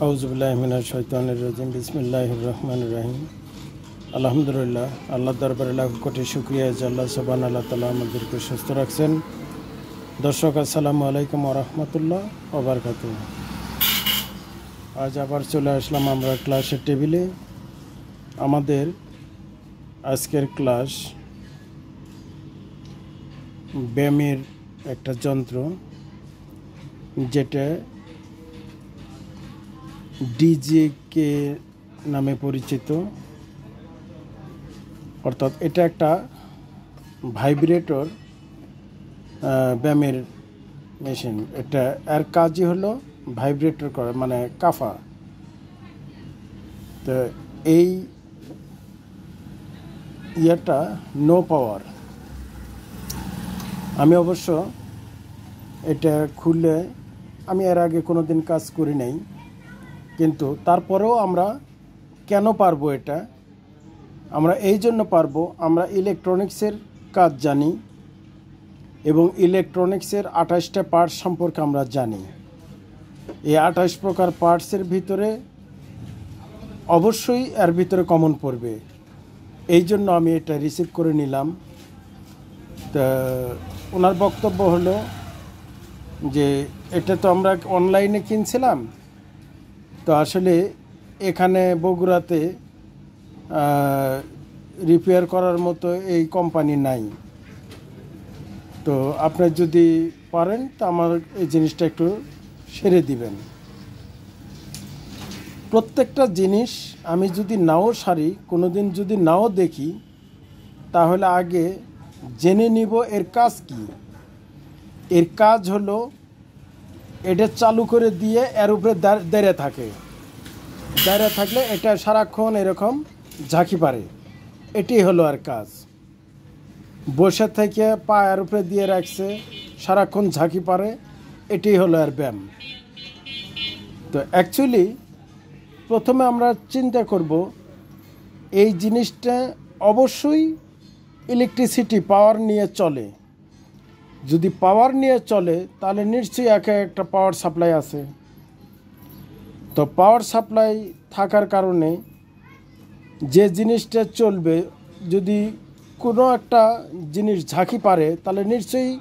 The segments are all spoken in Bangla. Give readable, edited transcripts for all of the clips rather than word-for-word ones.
আউযুবিল্লাহি মিনাশ শাইতানির রাজিম বিসমিল্লাহির রহমানির রহিম আলহামদুলিল্লাহ আল্লাহর দরবারে লাখ কোটি শুকরিয়া যে আল্লাহ সুবহানাহু ওয়া তাআলা আমাদেরকে সুস্থ রাখছেন। দর্শক আসসালামু আলাইকুম ওয়া রাহমাতুল্লাহ ওয়া বারাকাতুহু। আজ আবার চলে আসলাম আমরা ক্লাসের টেবিলে। আমাদের আজকের ক্লাস ব্যায়ামের একটা যন্ত্র যেটা ডিজেকে নামে পরিচিত, অর্থাৎ এটা একটা ভাইব্রেটর ব্যায়ামের মেশিন। এটা এর কাজই হলো ভাইব্রেটর করা, মানে কাফা। তো এই ইয়েটা নো পাওয়ার। আমি অবশ্য এটা খুলে আমি এর আগে কোনো দিন কাজ করি নাই, কিন্তু তারপরেও আমরা কেন পারবো এটা? আমরা এই জন্য পারবো, আমরা ইলেকট্রনিক্সের কাজ জানি এবং ইলেকট্রনিক্সের 28টা পার্টস সম্পর্কে আমরা জানি। এই 28 প্রকার পার্টসের ভিতরে অবশ্যই এর ভিতরে কমন পড়বে। এই জন্য আমি এটা রিসিভ করে নিলাম। তা ওনার বক্তব্য হলো যে এটা তো আমরা অনলাইনে কিনছিলাম, তো আসলে এখানে বগুড়াতে রিপেয়ার করার মতো এই কোম্পানি নাই। তো আপনি যদি পারেন তো আমার এই জিনিসটা একটু সেরে দিবেন। প্রত্যেকটা জিনিস আমি যদি নাও সারি, কোনো দিন যদি নাও দেখি, তাহলে আগে জেনে নিব এর কাজ কি। এর কাজ হলো এটা চালু করে দিয়ে এর উপরে দাঁড়িয়ে থাকে। দাঁড়িয়ে থাকলে এটা সারাক্ষণ এরকম ঝাঁকি পারে, এটাই হলো আর কাজ। বসে থেকে পা এর উপরে দিয়ে রাখছে, সারাক্ষণ ঝাঁকি পারে, এটাই হলো আর ব্যায়াম। তো অ্যাকচুয়ালি প্রথমে আমরা চিন্তা করব এই জিনিসটা অবশ্যই ইলেকট্রিসিটি পাওয়ার নিয়ে চলে। যদি পাওয়ার নিয়ে চলে তাহলে নিশ্চয়ই একটা পাওয়ার সাপ্লাই আছে। তো পাওয়ার সাপ্লাই থাকার কারণে যে জিনিসটা চলবে, যদি কোনো একটা জিনিস ঝাঁকি পারে তাহলে নিশ্চয়ই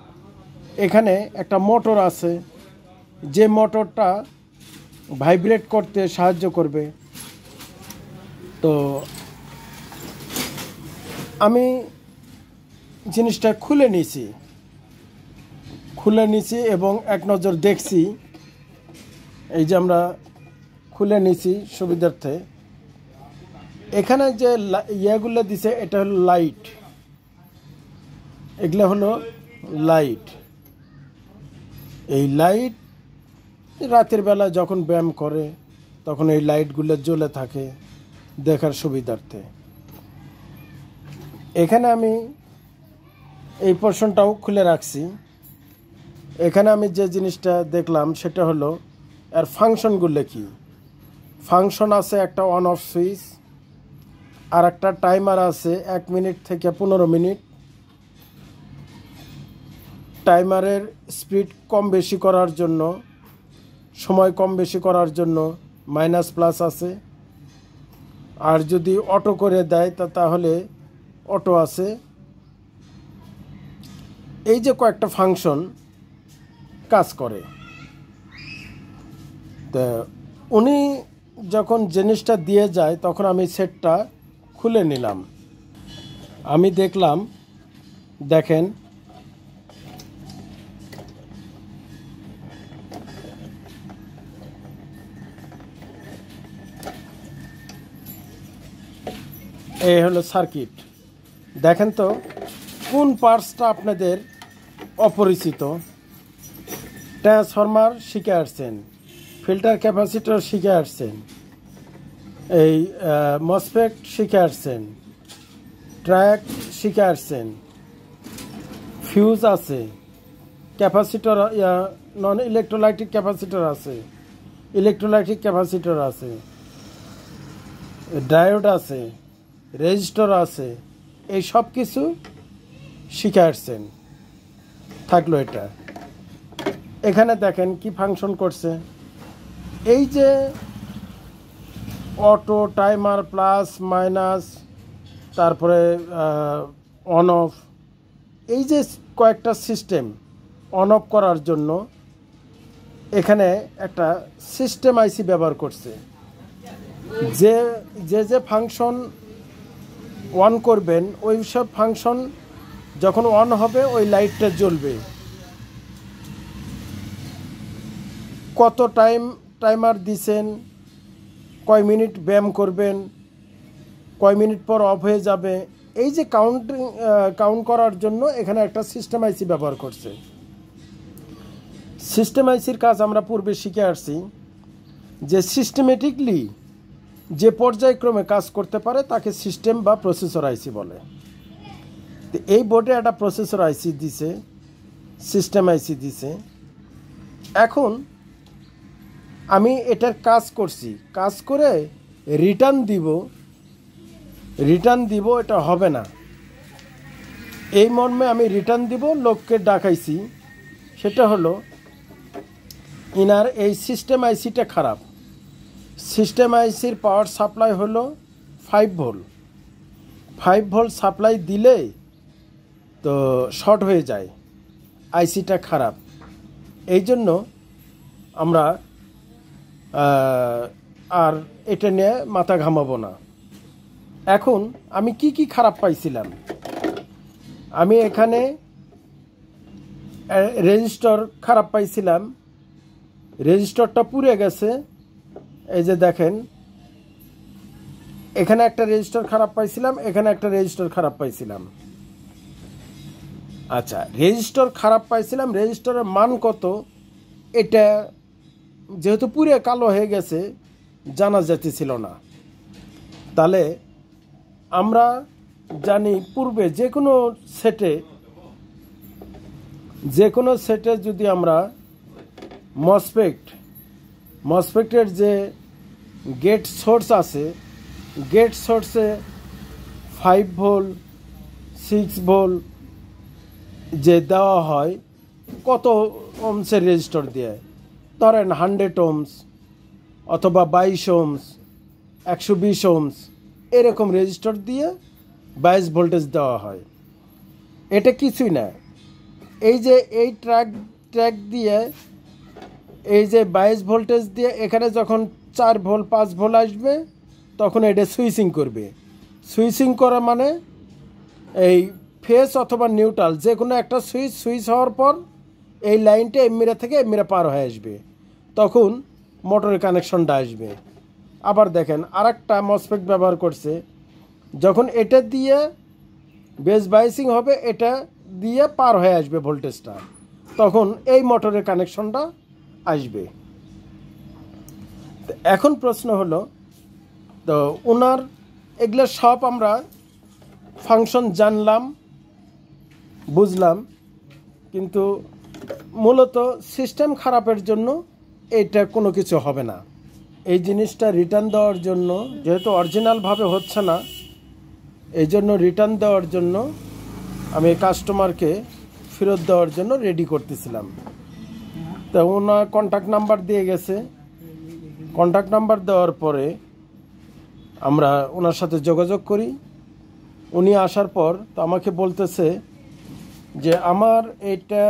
এখানে একটা মোটর আছে, যে মোটরটা ভাইব্রেট করতে সাহায্য করবে। তো আমি জিনিসটা খুলে নিছি এবং এক নজর দেখছি। এই যে আমরা খুলে নিছি সুবিধার্থে। এখানে যে ইয়েগুলো দিছে এটা হলো লাইট, এগুলো হলো লাইট। এই লাইট রাতের বেলা যখন ব্যায়াম করে তখন এই লাইটগুলো জ্বলে থাকে দেখার সুবিধার্থে। এখানে আমি এই পোর্শনটাও খুলে রাখছি। এখানে আমি যে জিনিসটা দেখলাম সেটা হলো এর ফাংশনগুলো কি। ফাংশন আছে একটা অন অফ সুইচ, আর একটা টাইমার আছে 1 মিনিট থেকে 15 মিনিট। টাইমারের স্পিড কম বেশি করার জন্য, সময় কম বেশি করার জন্য মাইনাস প্লাস আছে। আর যদি অটো করে দেয় তাহলে অটো আছে। এই যে কয়েকটা ফাংশন কাজ করে। তা উনি যখন জিনিসটা দিয়ে যায় তখন আমি সেটটা খুলে নিলাম। আমি দেখলাম, দেখেন এই হলো সার্কিট। দেখেন তো কোন পার্টসটা আপনাদের অপরিচিত। ট্রান্সফরমার শিখে আসছেন, ফিল্টার ক্যাপাসিটর শিখে আসছেন, এই মসফেট শিখে আসছেন, ট্র্যাক শিখে আসছেন, ফিউজ আছে, ক্যাপাসিটর নন ইলেকট্রোলাইটিক ক্যাপাসিটর আছে, ইলেকট্রোলাইটিক ক্যাপাসিটর আছে, ডায়োড আছে, রেজিস্টর আছে। এই সব কিছু শিখে আসছেন। থাকলো এটা। এখানে দেখেন কি ফাংশন করছে। এই যে অটো টাইমার প্লাস মাইনাস, তারপরে অন অফ, এই যে কয়েকটা সিস্টেম অন অফ করার জন্য এখানে একটা সিস্টেম আইসি ব্যবহার করছে। যে যে যে ফাংশন অন করবেন ওই সব ফাংশন যখন অন হবে ওই লাইটটা জ্বলবে। কত টাইমার দিছেন, কয় মিনিট ব্যায়াম করবেন, কয় মিনিট পর অফ হয়ে যাবে, এই যে কাউন্ট করার জন্য এখানে একটা সিস্টেম আইসি ব্যবহার করছে। সিস্টেম আইসির কাজ আমরা পূর্বে শিখে আসছি যে সিস্টেমেটিকলি যে পর্যায়ক্রমে কাজ করতে পারে তাকে সিস্টেম বা প্রসেসর আইসি বলে। তো এই বোর্ডে একটা প্রসেসর আইসি দিছে, সিস্টেম আইসি দিছে। এখন আমি এটার কাজ করছি, কাজ করে রিটার্ন দিব, এটা হবে না। এই মর্মে আমি রিটার্ন দিব, লোককে ডাকাইছি। সেটা হলো ইনার এই সিস্টেম আইসিটা খারাপ। সিস্টেম আইসির পাওয়ার সাপ্লাই হলো 5 ভোল্ট। 5 ভোল্ট সাপ্লাই দিলে তো শর্ট হয়ে যায়, আইসিটা খারাপ। এই জন্য আমরা আর এটা নিয়ে মাথা ঘামাবো না। এখন আমি কি খারাপ পাইছিলাম, আমি এখানে রেজিস্টার খারাপ পাইছিলাম, রেজিস্টারটা পুড়ে গেছে। এই যে দেখেন, এখানে একটা রেজিস্টার খারাপ পাইছিলাম, এখানে একটা রেজিস্টার খারাপ পাইছিলাম। আচ্ছা, রেজিস্টার খারাপ পাইছিলাম, রেজিস্টারের মান কত এটা যেহেতু পুরে কালো হয়ে গেছে জানা যেতেছিল না। তাহলে আমরা জানি পূর্বে যে কোনো সেটে যদি আমরা মসফেটের যে গেট সোর্স আছে, গেট সোর্সে 5 ভোল্ট 6 ভোল্ট যে দেওয়া হয়, কত ওমসের রেজিস্টার দিয়ে, ধরেন 100 ওমস অথবা 22 ওমস, 120 ওমস, এরকম রেজিস্টার দিয়ে 22 ভোল্টেজ দেওয়া হয়। এটা কিছুই না। এই যে এই ট্র্যাক দিয়ে এই যে 22 ভোল্টেজ দিয়ে এখানে যখন 4 ভোল্ট 5 ভোল্ট আসবে তখন এটা সুইচিং করবে। সুইচিং করা মানে এই ফেস অথবা নিউট্রাল যে কোনো একটা সুইচ হওয়ার পর এই লাইনটা এমমিরা থেকে এমমিরা পার হয়ে আসবে, তখন মোটরের কানেকশনটা আসবে। আবার দেখেন আরেকটা মসফেট ব্যবহার করছে, যখন এটা দিয়ে বেস বাইসিং হবে, এটা দিয়ে পার হয়ে আসবে ভোল্টেজটা, তখন এই মোটরের কানেকশনটা আসবে। এখন প্রশ্ন হলো, তো ওনার এগুলো সব আমরা ফাংশন জানলাম, বুঝলাম, কিন্তু মূলত সিস্টেম খারাপের জন্য এইটা কোনো কিছু হবে না। এই জিনিসটা রিটার্ন দেওয়ার জন্য, যেহেতু অরিজিনালভাবে হচ্ছে না, এই জন্য রিটার্ন দেওয়ার জন্য আমি কাস্টমারকে ফেরত দেওয়ার জন্য রেডি করতেছিলাম। তো ওনার কন্ট্যাক্ট নাম্বার দিয়ে গেছে। কন্ট্যাক্ট নাম্বার দেওয়ার পরে আমরা ওনার সাথে যোগাযোগ করি। উনি আসার পর তো আমাকে বলতেছে যে আমার এটা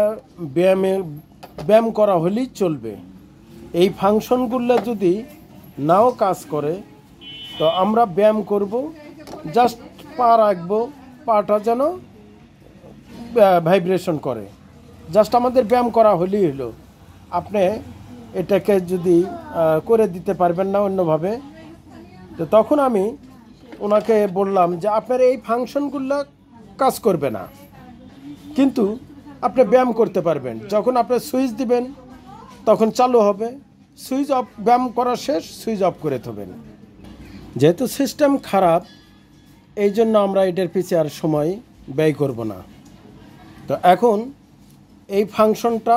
ব্যায়াম করা হলেই চলবে, এই ফাংশনগুলো যদি নাও কাজ করে তো আমরা ব্যায়াম করব, জাস্ট পা রাখবো, পাটা যেন ভাইব্রেশন করে, জাস্ট আমাদের ব্যায়াম করা হলেই হলো। আপনি এটাকে যদি করে দিতে পারবেন না অন্যভাবে, তো তখন আমি ওনাকে বললাম যে আপনার এই ফাংশনগুলো কাজ করবে না, কিন্তু আপনি ব্যায়াম করতে পারবেন। যখন আপনি সুইচ দিবেন তখন চালু হবে, সুইচ অফ, ব্যায়াম করা শেষ, সুইচ অফ করে দেবেন। যেহেতু সিস্টেম খারাপ, এই জন্য আমরা এটার পিছিয়ে আর সময় ব্যয় করব না। তো এখন এই ফাংশনটা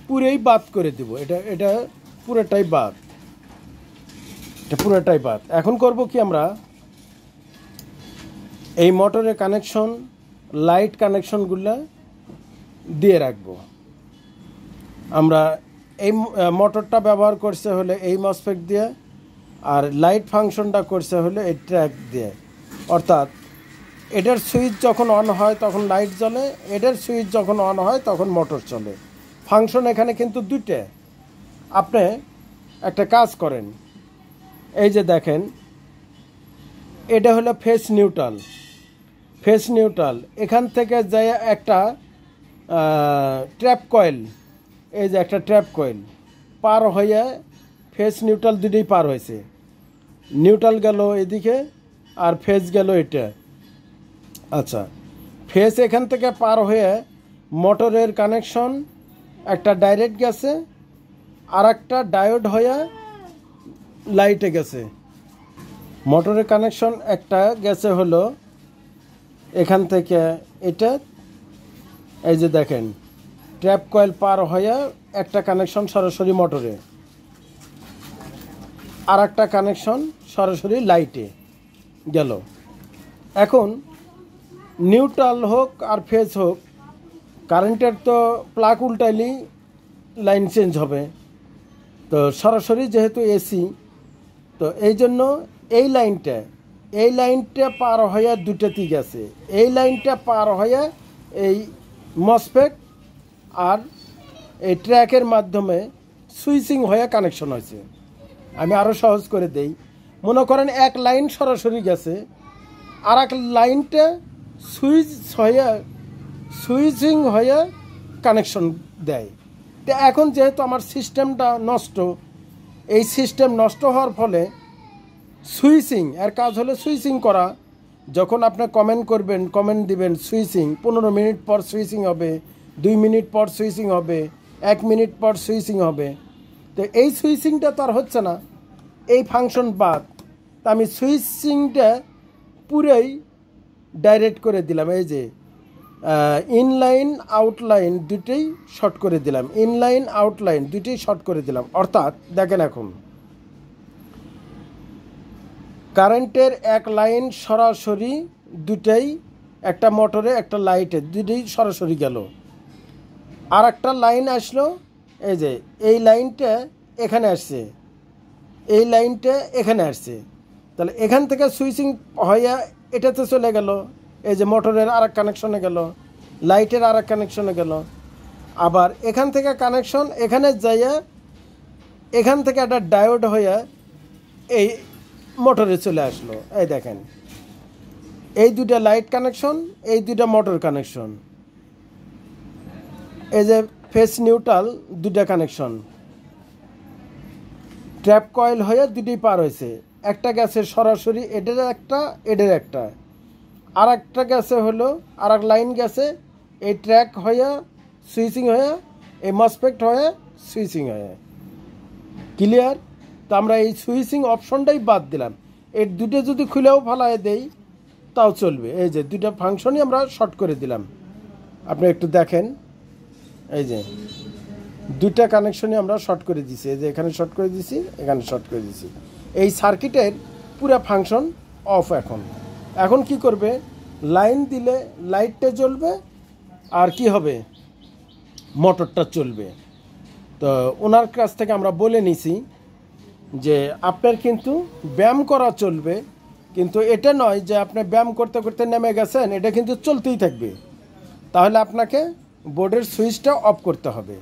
পুরোই বাদ করে দেব, এটা পুরোটাই বাদ, এটা পুরোটাই বাদ। এখন করব কি, আমরা এই মোটরের কানেকশন, লাইট কানেকশনগুলো দিয়ে রাখবো। আমরা এই মোটরটা ব্যবহার করছে হলে এই মসফেট দিয়ে, আর লাইট ফাংশনটা করছে হলো এই ট্র্যাক দিয়ে, অর্থাৎ এটার সুইচ যখন অন হয় তখন লাইট জ্বলে, এটার সুইচ যখন অন হয় তখন মোটর চলে। ফাংশন এখানে কিন্তু দুটো। আপনি একটা কাজ করেন, এই যে দেখেন এটা হলো ফেস নিউট্রাল। ফেস নিউট্রাল এখান থেকে যায় একটা ট্র্যাপ কয়েল, এই যে একটা ট্র্যাপ কয়েল পার হয়ে ফেস নিউট্রাল দুটোই পার হয়েছে। নিউট্রাল গেল এদিকে আর ফেস গেল এটা। আচ্ছা, ফেস এখান থেকে পার হয়ে মোটরের কানেকশন একটা ডাইরেক্ট গেছে, আর একটা ডায়োড হয়ে লাইটে গেছে। মোটরের কানেকশন একটা গেছে হলো এখান থেকে এটা, এই যে দেখেন ট্র্যাপ কয়েল পার হয়ে একটা কানেকশন সরাসরি মোটরে, আর একটা কানেকশন সরাসরি লাইটে গেল। এখন নিউট্রাল হোক আর ফেজ হোক, কারেন্টের তো প্লাগ উল্টাইলেই লাইন চেঞ্জ হবে। তো সরাসরি যেহেতু এসি, তো এই জন্য এই লাইনটা পার হয়ে দুটাতেই গেছে। এই লাইনটা পার হয়ে এই মসফেট আর এই ট্র্যাকের মাধ্যমে সুইচিং হয়ে কানেকশন হয়েছে। আমি আরও সহজ করে দেই, মনে করেন এক লাইন সরাসরি গেছে, আর এক লাইনটা সুইচিং হয়ে কানেকশন দেয়। তো এখন যেহেতু আমার সিস্টেমটা নষ্ট, এই সিস্টেম নষ্ট হওয়ার ফলে সুইচিং এর কাজ হলো সুইচিং করা। যখন আপনি কমেন্ট করবেন, কমেন্ট দিবেন সুইচিং, 15 মিনিট পর সুইচিং হবে, 2 মিনিট পর সুইচিং হবে, 1 মিনিট পর সুইচিং হবে। তো এই সুইচিংটা তো আর হচ্ছে না, এই ফাংশন বাদ। তা আমি সুইচিংটা পুরোই ডাইরেক্ট করে দিলাম। এই যে ইনলাইন আউটলাইন দুটোই শর্ট করে দিলাম, ইনলাইন আউটলাইন দুটোই শর্ট করে দিলাম। অর্থাৎ দেখেন এখন কারেন্টের এক লাইন সরাসরি দুটাই, একটা মোটরে একটা লাইটে দুটোই সরাসরি গেল। আর একটা লাইন আসলো, এই যে এই লাইনটা এখানে আসছে, এই লাইনটা এখানে আসছে। তাহলে এখান থেকে সুইচিং হয়ে এটাতে চলে গেল, এই যে মোটরের আর এক কানেকশনে গেল, লাইটের আর এক কানেকশনে গেল। আবার এখান থেকে কানেকশন এখানে যাইয়া এখান থেকে একটা ডায়োড হয়ে এই মোটরে চলে আসলো। এই দেখেন এই দুটা লাইট কানেকশন, এই দুটা মোটর কানেকশন, এই যে ফেস নিউট্রাল দুটা কানেকশন, ট্র্যাপ কয়েল হয়ে দুটোই পার হয়েছে। একটা গেছে সরাসরি এটার একটা, এটার একটা, আর একটা গেছে হলো আর এক লাইন গেছে এই ট্র্যাক হয়ে সুইচিং হয়ে এই মসফেট হয়ে সুইচিং হয়ে। ক্লিয়ার? তো আমরা এই সুইচিং অপশনটাই বাদ দিলাম। এর দুটো যদি খুলেও ফালায় দেই তাও চলবে। এই যে দুটো ফাংশনই আমরা শর্ট করে দিলাম, আপনি একটু দেখেন। এই যে দুইটা কানেকশনই আমরা শর্ট করে দিছি, এই যে এখানে শর্ট করে দিছি, এখানে শর্ট করে দিছি। এই সার্কিটের পুরো ফাংশন অফ। এখন কি করবে, লাইন দিলে লাইটটা জ্বলবে আর কি হবে, মোটরটা চলবে। তো ওনার কাছ থেকে আমরা বলে নিছি যে আপনার কিন্তু ব্যায়াম করা চলবে, কিন্তু এটা নয় যে আপনি ব্যায়াম করতে করতে নেমে গেছেন, এটা কিন্তু চলতেই থাকবে। তাহলে আপনাকে বোর্ডের সুইচটা অফ করতে হবে।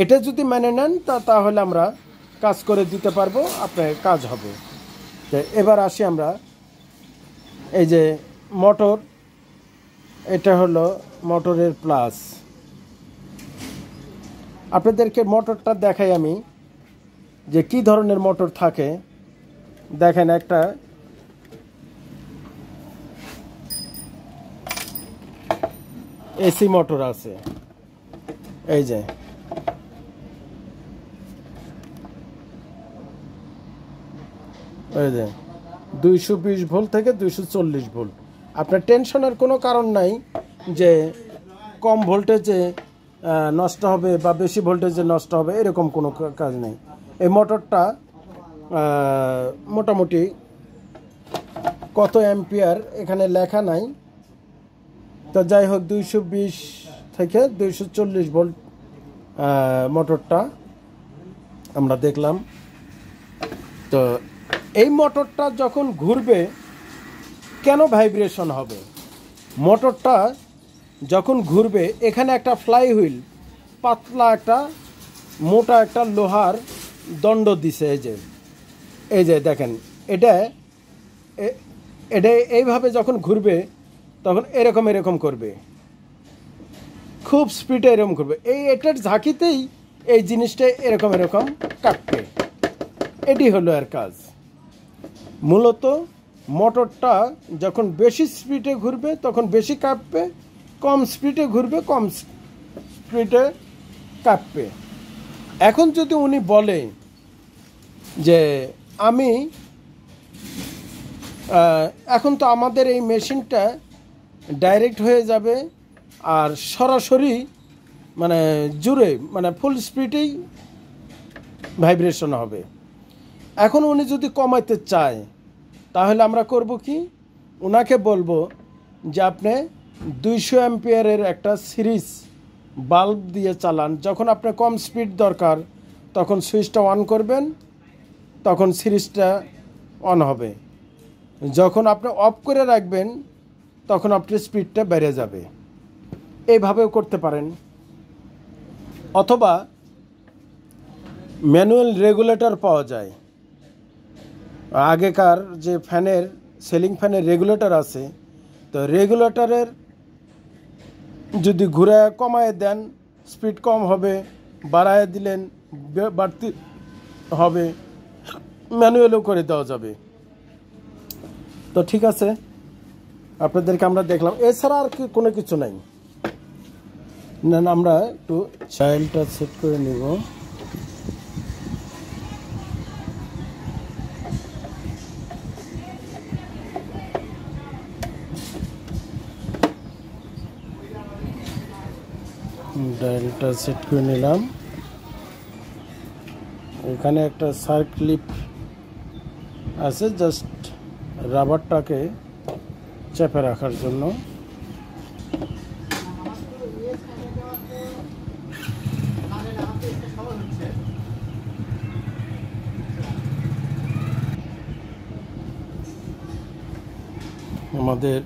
এটা যদি মেনে নেন তাহলে আমরা কাজ করে দিতে পারবো, আপনার কাজ হবে। তো এবার আসি আমরা, এই যে মোটর, এটা হলো মোটরের প্লাস। আপনাদেরকে মোটরটা দেখাই আমি যে কি ধরনের মোটর থাকে। দেখেন একটা এসি মোটর আছে, এই যে এই যে 220 ভোল্ট থেকে 240 ভোল্ট। আপনার টেনশনের কোনো কারণ নাই যে কম ভোল্টেজে নষ্ট হবে বা বেশি ভোল্টেজে নষ্ট হবে, এরকম কোনো কাজ নেই। এই মোটরটা মোটামুটি কত অ্যাম্পিয়ার এখানে লেখা নাই, তো যাই হোক 220 থেকে 240 ভোল্ট মোটরটা আমরা দেখলাম। তো এই মোটরটা যখন ঘুরবে কেন ভাইব্রেশন হবে? মোটরটা যখন ঘুরবে এখানে একটা ফ্লাই হুইল, পাতলা একটা মোটা একটা লোহার দণ্ড দিছে। এই যে দেখেন, এটা এইভাবে যখন ঘুরবে তখন এরকম করবে, খুব স্পিডে এরকম করবে। এটার ঝাঁকিতেই এই জিনিসটা এরকম কাঁপবে। এটি হলো এর কাজ। মূলত মোটরটা যখন বেশি স্পিডে ঘুরবে তখন বেশি কাঁপবে, কম স্পিডে ঘুরবে কম স্পিডে কাঁপবে। এখন যদি উনি বলে যে আমি এখন তো আমাদের এই মেশিনটা ডাইরেক্ট হয়ে যাবে আর সরাসরি মানে জুড়ে মানে ফুল স্পিডেই ভাইব্রেশন হবে। এখন উনি যদি কমাইতে চায় তাহলে আমরা করব কি, ওনাকে বলবো যে আপনি 200 অ্যাম্পিয়ারের একটা সিরিজ বাল্ব দিয়ে চালান। যখন আপনার কম স্পিড দরকার তখন সুইচটা অন করবেন, তখন সিরিজটা অন হবে। যখন আপনি অফ করে রাখবেন তখন আপনার স্পিডটা বেড়ে যাবে। এইভাবেও করতে পারেন। অথবা ম্যানুয়াল রেগুলেটর পাওয়া যায়। আগেকার যে ফ্যানের সিলিং ফ্যানের রেগুলেটর আছে, তো রেগুলেটরের যদি ঘুরে কমায় দেন স্পিড কম হবে, বাড়ায় দিলেন বাড়তি হবে, ম্যানুয়ালও করে দেওয়া যাবে। তো ঠিক আছে, আপনাদেরকে আমরা দেখলাম, এছাড়া আর কি কোনো কিছু নাই। না আমরা একটু চাইল্ডটা সেট করে নিব। ডায়ালটা সেট করে নিলাম। এখানে একটা সার্ক্লিপ আছে, জাস্ট রাবারটাকে চেপে রাখার জন্য। আমাদের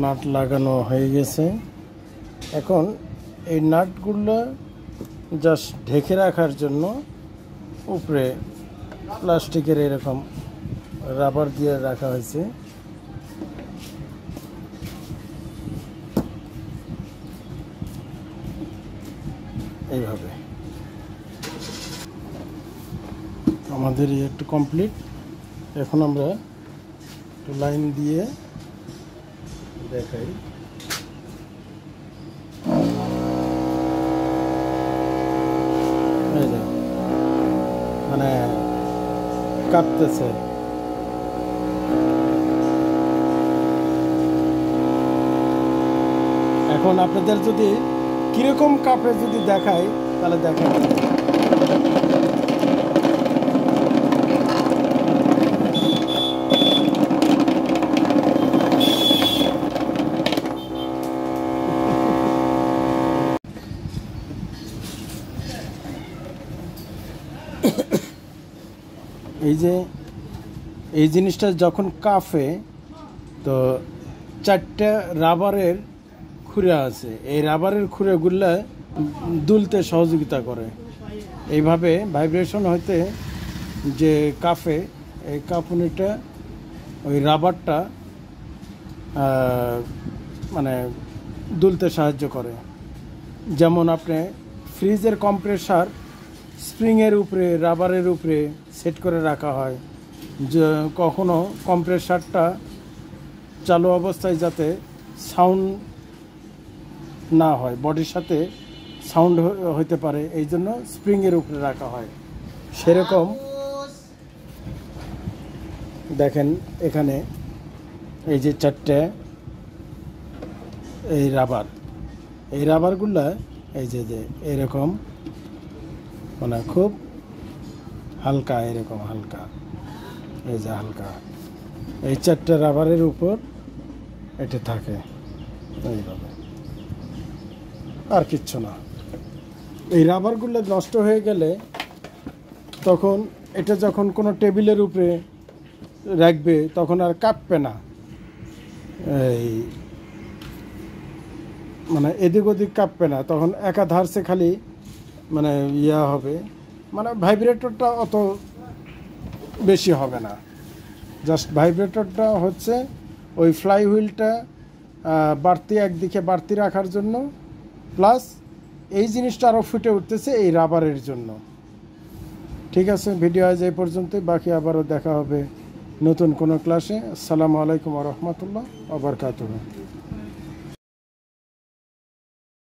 নাট লাগানো হয়ে গেছে। এখন এই নাটগুলো জাস্ট ঢেকে রাখার জন্য উপরে প্লাস্টিকের এরকম রাবার দিয়ে রাখা হয়েছে। এইভাবে আমাদের একটু কমপ্লিট। এখন আমরা একটু লাইন দিয়ে দেখাই। মানে কাঁপতেছে। এখন আপনাদের যদি কিরকম কাঁপে যদি দেখায় তাহলে দেখেন। এই জিনিসটা যখন কাঁপে তো 4টা রাবারের খুঁড়ে আছে, এই রাবারের খুঁড়েগুলো দুলতে সহযোগিতা করে। এইভাবে ভাইব্রেশন হইতে যে কাঁপে, এই কাঁপুনিটা ওই রাবারটা মানে দুলতে সাহায্য করে। যেমন আপনি ফ্রিজের কম্প্রেসার স্প্রিংয়ের উপরে রাবারের উপরে সেট করে রাখা হয়, যে কখনো কম্প্রেসারটা চালু অবস্থায় যাতে সাউন্ড না হয়, বডির সাথে সাউন্ড হইতে পারে, এই জন্য স্প্রিংয়ের উপরে রাখা হয়। সেরকম দেখেন এখানে এই যে 4টে এই রাবারগুলো এই যে এরকম মানে খুব হালকা, এরকম হালকা, এই যে হালকা, এই 4টে রাবারের উপর এটা থাকে এইভাবে, আর কিচ্ছু না। এই রাবারগুলো নষ্ট হয়ে গেলে তখন এটা যখন কোনো টেবিলের উপরে রাখবে তখন আর কাঁপবে না, এই মানে এদিক ওদিক কাঁপবে না, তখন একাধারসে খালি মানে ইয়া হবে, মানে ভাইব্রেটরটা অত বেশি হবে না। জাস্ট ভাইব্রেটরটা হচ্ছে ওই ফ্লাই হুইলটা বাড়তি একদিকে বাড়তি রাখার জন্য, প্লাস এই জিনিসটা আরও ফুটে উঠতেছে এই রাবারের জন্য। ঠিক আছে, ভিডিও আজ এই পর্যন্তই, বাকি আবারও দেখা হবে নতুন কোনো ক্লাসে। আসসালামু আলাইকুম ওয়া রাহমাতুল্লাহ ওয়া বারাকাতুহু।